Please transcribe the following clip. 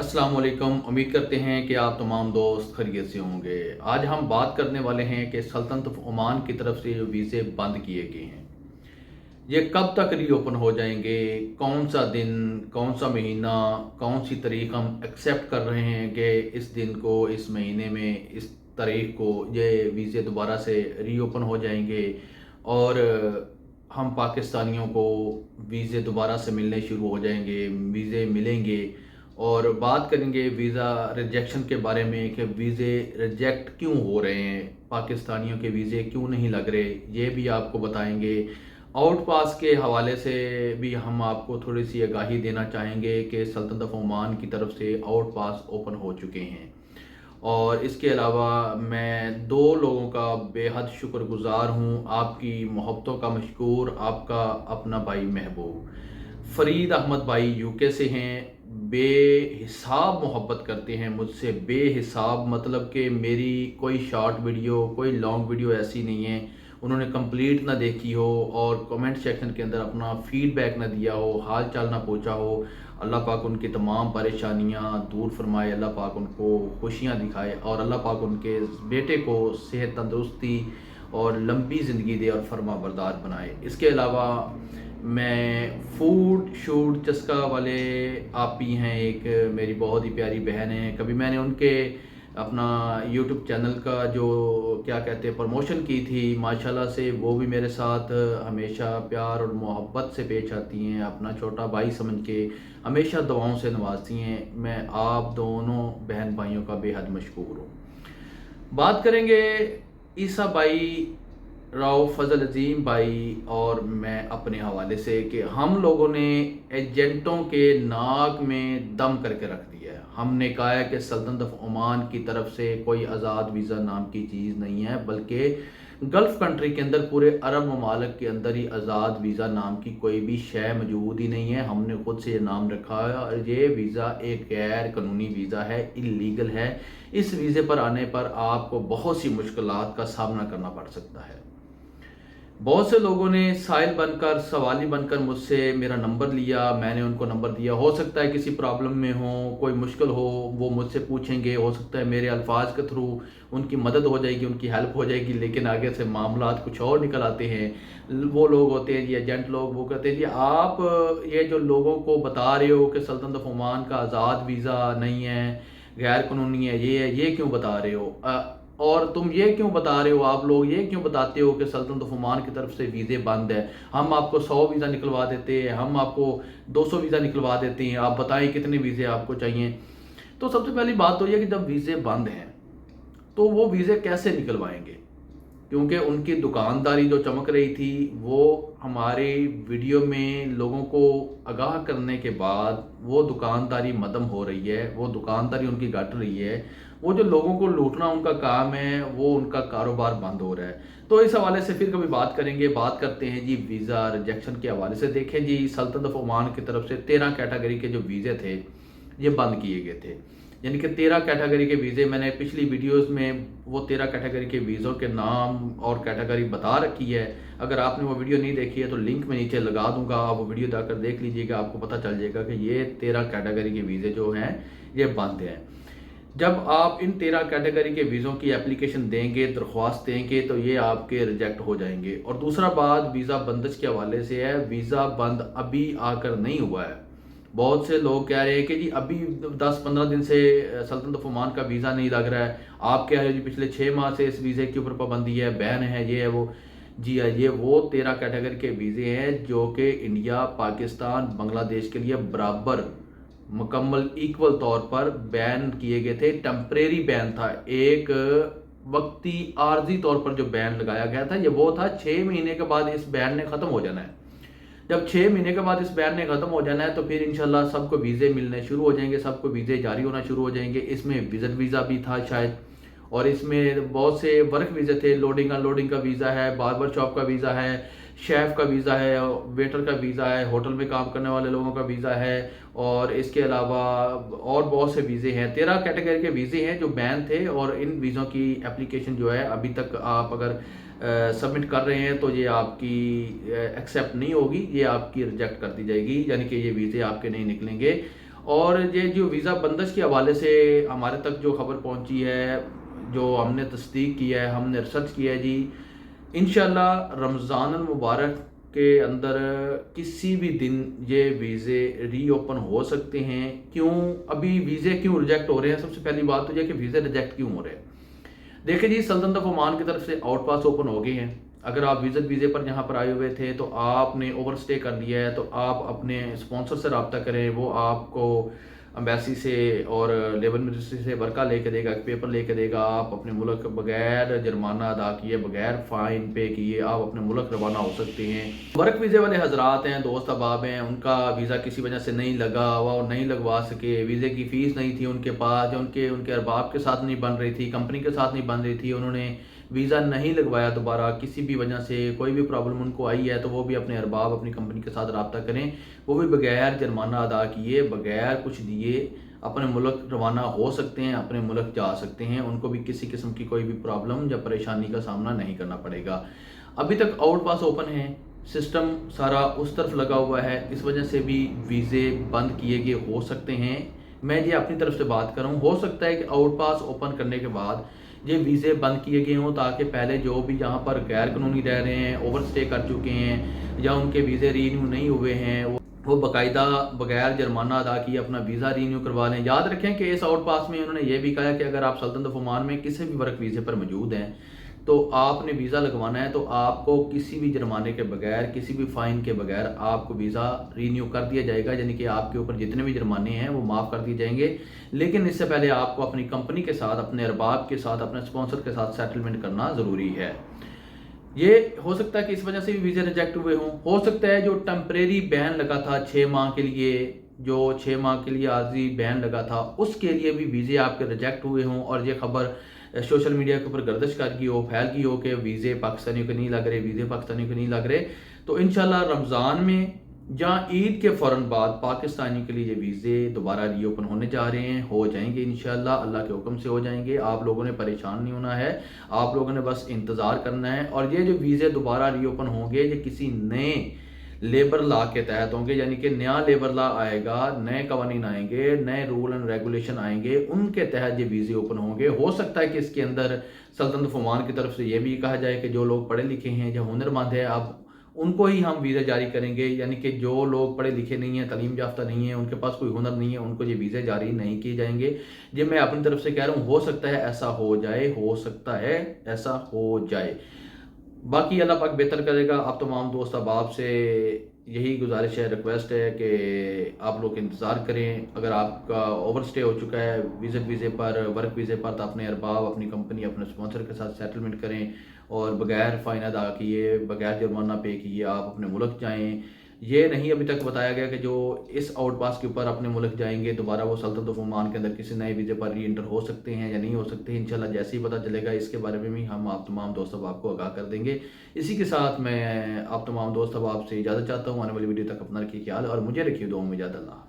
अस्सलाम वालेकुम। उम्मीद करते हैं कि आप तमाम दोस्त खैरियत से होंगे। आज हम बात करने वाले हैं कि सल्तनत ओमान की तरफ से जो वीज़े बंद किए गए हैं, ये कब तक रीओपन हो जाएंगे, कौन सा दिन, कौन सा महीना, कौन सी तारीख हम एक्सेप्ट कर रहे हैं कि इस दिन को, इस महीने में, इस तारीख को ये वीज़े दोबारा से रीओपन हो जाएंगे और हम पाकिस्तानियों को वीज़े दोबारा से मिलने शुरू हो जाएंगे, वीज़े मिलेंगे। और बात करेंगे वीज़ा रिजेक्शन के बारे में कि वीज़े रिजेक्ट क्यों हो रहे हैं, पाकिस्तानियों के वीज़े क्यों नहीं लग रहे, ये भी आपको बताएंगे। आउट पास के हवाले से भी हम आपको थोड़ी सी आगाही देना चाहेंगे कि सल्तनत ओमान की तरफ से आउट पास ओपन हो चुके हैं। और इसके अलावा मैं दो लोगों का बेहद शुक्रगुज़ार हूँ, आपकी मोहब्बतों का मशकूर, आपका अपना भाई महबूब। फ़रीद अहमद भाई यूके से हैं, बेहिसाब मोहब्बत करते हैं मुझसे, बेहिसाब मतलब कि मेरी कोई शॉर्ट वीडियो, कोई लॉन्ग वीडियो ऐसी नहीं है उन्होंने कंप्लीट ना देखी हो और कमेंट सेक्शन के अंदर अपना फीडबैक ना दिया हो, हाल चाल ना पूछा हो। अल्लाह पाक उनकी तमाम परेशानियां दूर फरमाए, अल्लाह पाक उनको खुशियां दिखाए और अल्लाह पाक उनके बेटे को सेहत, तंदुरुस्ती और लंबी ज़िंदगी दे और फरमा बरदार बनाए। इसके अलावा मैं फूड शूड चस्का वाले आप ही हैं, एक मेरी बहुत ही प्यारी बहन है। कभी मैंने उनके अपना यूट्यूब चैनल का जो क्या कहते हैं प्रमोशन की थी, माशाल्लाह से वो भी मेरे साथ हमेशा प्यार और मोहब्बत से पेश आती हैं, अपना छोटा भाई समझ के हमेशा दुआओं से नवाजती हैं। मैं आप दोनों बहन भाइयों का बेहद मशकूर हूँ। बात करेंगे ईसा भाई, राव फजल अजीम भाई और मैं अपने हवाले से कि हम लोगों ने एजेंटों के नाक में दम करके रख दिया है। हमने कहा है कि सल्तनत ओमान की तरफ से कोई आज़ाद वीज़ा नाम की चीज़ नहीं है, बल्कि गल्फ़ कंट्री के अंदर, पूरे अरब ममालिक के अंदर ही आज़ाद वीज़ा नाम की कोई भी शय मौजूद ही नहीं है। हमने खुद से ये नाम रखा है और ये वीज़ा एक गैर कानूनी वीज़ा है, इल्लीगल है। इस वीज़े पर आने पर आपको बहुत सी मुश्किलात का सामना करना पड़ सकता है। बहुत से लोगों ने साइल बनकर, सवाली बनकर मुझसे मेरा नंबर लिया, मैंने उनको नंबर दिया। हो सकता है किसी प्रॉब्लम में हो, कोई मुश्किल हो, वो मुझसे पूछेंगे, हो सकता है मेरे अल्फाज के थ्रू उनकी मदद हो जाएगी, उनकी हेल्प हो जाएगी, लेकिन आगे से मामलात कुछ और निकल आते हैं। वो लोग होते हैं जी एजेंट लोग, वो कहते हैं जी आप ये जो लोगों को बता रहे हो कि सल्तनत ओमान का आज़ाद वीज़ा नहीं है, गैर कानूनी है, ये क्यों बता रहे हो, और तुम ये क्यों बता रहे हो, आप लोग ये क्यों बताते हो कि सल्तनत ओमान की तरफ से वीज़े बंद है, हम आपको 100 वीज़ा निकलवा देते हैं, हम आपको 200 वीज़ा निकलवा देते हैं, आप बताएं कितने वीज़े आपको चाहिए। तो सबसे पहली बात तो ये कि जब वीज़े बंद हैं तो वो वीज़े कैसे निकलवाएंगे, क्योंकि उनकी दुकानदारी जो चमक रही थी वो हमारे वीडियो में लोगों को आगाह करने के बाद वो दुकानदारी मदम हो रही है, वो दुकानदारी उनकी घट रही है। वो जो लोगों को लूटना उनका काम है, वो उनका कारोबार बंद हो रहा है। तो इस हवाले से फिर कभी बात करेंगे। बात करते हैं जी वीज़ा रिजेक्शन के हवाले से। देखें जी, सल्तनत ओमान की तरफ से 13 कैटेगरी के जो वीज़े थे ये बंद किए गए थे, यानी कि 13 कैटेगरी के वीज़े। मैंने पिछली वीडियोस में वो 13 कैटेगरी के वीज़ों के नाम और कैटेगरी बता रखी है। अगर आपने वो वीडियो नहीं देखी है तो लिंक में नीचे लगा दूंगा, आप वो वीडियो जाकर देख लीजिएगा, आपको पता चल जाएगा कि ये 13 कैटेगरी के वीज़े जो हैं ये बंद हैं। जब आप इन 13 कैटेगरी के वीज़ों की एप्लीकेशन देंगे, दरख्वास्त देंगे, तो ये आपके रिजेक्ट हो जाएंगे। और दूसरा बात वीज़ा बंदिश के हवाले से है, वीज़ा बंद अभी आकर नहीं हुआ है। बहुत से लोग कह रहे हैं कि जी अभी 10-15 दिन से सल्तनत ओमान का वीज़ा नहीं लग रहा है, आप कह रहे हो जी पिछले 6 माह से इस वीज़े के ऊपर पाबंदी है, बैन है, ये है वो। जी हाँ, ये वो 13 कैटेगरी के वीज़े हैं जो कि इंडिया, पाकिस्तान, बांग्लादेश के लिए बराबर मुकम्मल इक्वल तौर पर बैन किए गए थे। टेम्परेरी बैन था, एक वक्ती आर्जी तौर पर जो बैन लगाया गया था, ये वो था 6 महीने के बाद इस बैन ने ख़त्म हो जाना है। जब 6 महीने के बाद इस बैन ने ख़त्म हो जाना है तो फिर इंशाल्लाह सबको वीज़े मिलने शुरू हो जाएंगे, सबको वीज़े जारी होना शुरू हो जाएंगे। इसमें विजिट वीज़ा भी था शायद, और इसमें बहुत से वर्क वीज़े थे, लोडिंग अनलोडिंग का वीज़ा है, बार्बर शॉप का वीज़ा है, शेफ़ का वीज़ा है, वेटर का वीज़ा है, होटल में काम करने वाले लोगों का वीज़ा है, और इसके अलावा और बहुत से वीज़े हैं। 13 कैटेगरी के वीज़े हैं जो बैन थे, और इन वीज़ों की एप्लीकेशन जो है अभी तक आप अगर सबमिट कर रहे हैं तो ये आपकी एक्सेप्ट नहीं होगी, ये आपकी रिजेक्ट कर दी जाएगी, यानी कि ये वीज़े आपके नहीं निकलेंगे। اور یہ جو ویزا بندش کے حوالے سے ہمارے تک جو خبر پہنچی ہے، جو ہم نے تصدیق کیا ہے، ہم نے ریسرچ کیا ہے جی، انشاءاللہ رمضان المبارک کے اندر کسی بھی دن یہ ویزے ری اوپن ہو سکتے ہیں۔ کیوں ابھی ویزے کیوں ریجیکٹ ہو رہے ہیں؟ سب سے پہلی بات تو یہ کہ ویزے ریجیکٹ کیوں ہو رہے ہیں۔ دیکھیں جی، سلطنت آف عمان کی طرف سے آؤٹ پاس اوپن ہو گئے ہیں۔ اگر آپ وزٹ ویزے پر یہاں پر آئے ہوئے تھے تو آپ نے اوور سٹے کر لیا ہے، تو آپ اپنے اسپانسر سے رابطہ کریں، وہ آپ کو امبیسی سے اور لیبر منسٹری سے ورکہ لے کے دے گا، پیپر لے کے دے گا۔ آپ اپنے ملک بغیر جرمانہ ادا کیے، بغیر فائن پے کیے آپ اپنے ملک روانہ ہو سکتے ہیں۔ ورک ویزے والے حضرات ہیں، دوست احباب ہیں، ان کا ویزا کسی وجہ سے نہیں لگا، وہ نہیں لگوا سکے، ویزے کی فیس نہیں تھی ان کے پاس، ان کے ارباب کے ساتھ نہیں بن رہی تھی، کمپنی کے ساتھ نہیں بن رہی تھی، انہوں نے ویزا نہیں لگوایا دوبارہ، کسی بھی وجہ سے کوئی بھی پرابلم ان کو آئی ہے، تو وہ بھی اپنے ارباب اپنی کمپنی کے ساتھ رابطہ کریں، وہ بھی بغیر جرمانہ ادا کیے، بغیر کچھ دیے اپنے ملک روانہ ہو سکتے ہیں، اپنے ملک جا سکتے ہیں، ان کو بھی کسی قسم کی کوئی بھی پرابلم یا پریشانی کا سامنا نہیں کرنا پڑے گا۔ ابھی تک آؤٹ پاس اوپن ہے، سسٹم سارا اس طرف لگا ہوا ہے، اس وجہ سے بھی ویزے بند کیے گئے ہو سکتے ہیں۔ میں یہ اپنی طرف سے بات کر رہا ہوں، ہو سکتا ہے کہ آؤٹ پاس اوپن کرنے کے بعد یہ ویزے بند کیے گئے ہوں، تاکہ پہلے جو بھی یہاں پر غیر قانونی رہ رہے ہیں، اوور سٹے کر چکے ہیں، یا ان کے ویزے رینیو نہیں ہوئے ہیں، وہ باقاعدہ بغیر جرمانہ ادا کیے اپنا ویزا رینیو کروا لیں۔ یاد رکھیں کہ اس آؤٹ پاس میں انہوں نے یہ بھی کہا کہ اگر آپ سلطنت آف عمان میں کسی بھی ورک ویزے پر موجود ہیں تو آپ نے ویزا لگوانا ہے، تو آپ کو کسی بھی جرمانے کے بغیر، کسی بھی فائن کے بغیر آپ کو ویزا رینیو کر دیا جائے گا، یعنی کہ آپ کے اوپر جتنے بھی جرمانے ہیں وہ معاف کر دیے جائیں گے۔ لیکن اس سے پہلے آپ کو اپنی کمپنی کے ساتھ، اپنے ارباب کے ساتھ، اپنے اسپانسر کے ساتھ سیٹلمنٹ کرنا ضروری ہے۔ یہ ہو سکتا ہے کہ اس وجہ سے بھی ویزے ریجیکٹ ہوئے ہوں، ہو سکتا ہے جو ٹیمپریری بین لگا تھا 6 ماہ کے لیے، جو 6 ماہ کے لیے عارضی بین لگا تھا، اس کے لیے بھی ویزے آپ کے ریجیکٹ ہوئے ہوں، اور یہ خبر سوشل میڈیا کے اوپر گردش کر گئی ہو، پھیل گئی ہو کہ ویزے پاکستانیوں کے نہیں لگ رہے، ویزے پاکستانیوں کے نہیں لگ رہے۔ تو انشاءاللہ رمضان میں یا عید کے فوراً بعد پاکستانیوں کے لیے یہ ویزے دوبارہ ری اوپن ہونے جا رہے ہیں، ہو جائیں گے انشاءاللہ، اللہ کے حکم سے ہو جائیں گے۔ آپ لوگوں نے پریشان نہیں ہونا ہے، آپ لوگوں نے بس انتظار کرنا ہے۔ اور یہ جو ویزے دوبارہ ری اوپن ہوں گے، یہ کسی نئے لیبر لا کے تحت ہوں گے، یعنی کہ نیا لیبر لا آئے گا، نئے قوانین آئیں گے، نئے رول اینڈ ریگولیشن آئیں گے، ان کے تحت یہ ویزے اوپن ہوں گے۔ ہو سکتا ہے کہ اس کے اندر سلطنت آف عمان کی طرف سے یہ بھی کہا جائے کہ جو لوگ پڑھے لکھے ہیں یا ہنرمند ہیں، اب ان کو ہی ہم ویزا جاری کریں گے، یعنی کہ جو لوگ پڑھے لکھے نہیں ہیں، تعلیم یافتہ نہیں ہیں، ان کے پاس کوئی ہنر نہیں ہے، ان کو یہ ویزے جاری نہیں کیے جائیں گے۔ یہ میں اپنی طرف سے کہہ رہا ہوں، ہو سکتا ہے ایسا ہو جائے، ہو سکتا ہے ایسا ہو جائے، باقی اللہ پاک بہتر کرے گا۔ آپ تمام دوست احباب سے یہی گزارش ہے، ریکویسٹ ہے کہ آپ لوگ انتظار کریں۔ اگر آپ کا اوور سٹے ہو چکا ہے وزٹ ویزے پر، ورک ویزے پر، تو اپنے ارباب، اپنی کمپنی، اپنے اسپانسر کے ساتھ سیٹلمنٹ کریں، اور بغیر فائن ادا کیے، بغیر جرمانہ پے کیے آپ اپنے ملک جائیں۔ یہ نہیں ابھی تک بتایا گیا کہ جو اس آؤٹ پاس کے اوپر اپنے ملک جائیں گے دوبارہ وہ سلطنت آف عمان کے اندر کسی نئے ویزے پر ری انٹر ہو سکتے ہیں یا نہیں ہو سکتے ہیں۔ انشاءاللہ جیسے ہی پتہ چلے گا اس کے بارے میں بھی ہم آپ تمام دوست احباب کو آگاہ کر دیں گے۔ اسی کے ساتھ میں آپ تمام دوست احباب سے اجازت چاہتا ہوں، آنے والی ویڈیو تک اپنا رکھیے خیال، اور مجھے رکھیے دعاؤں میں یاد۔ اللہ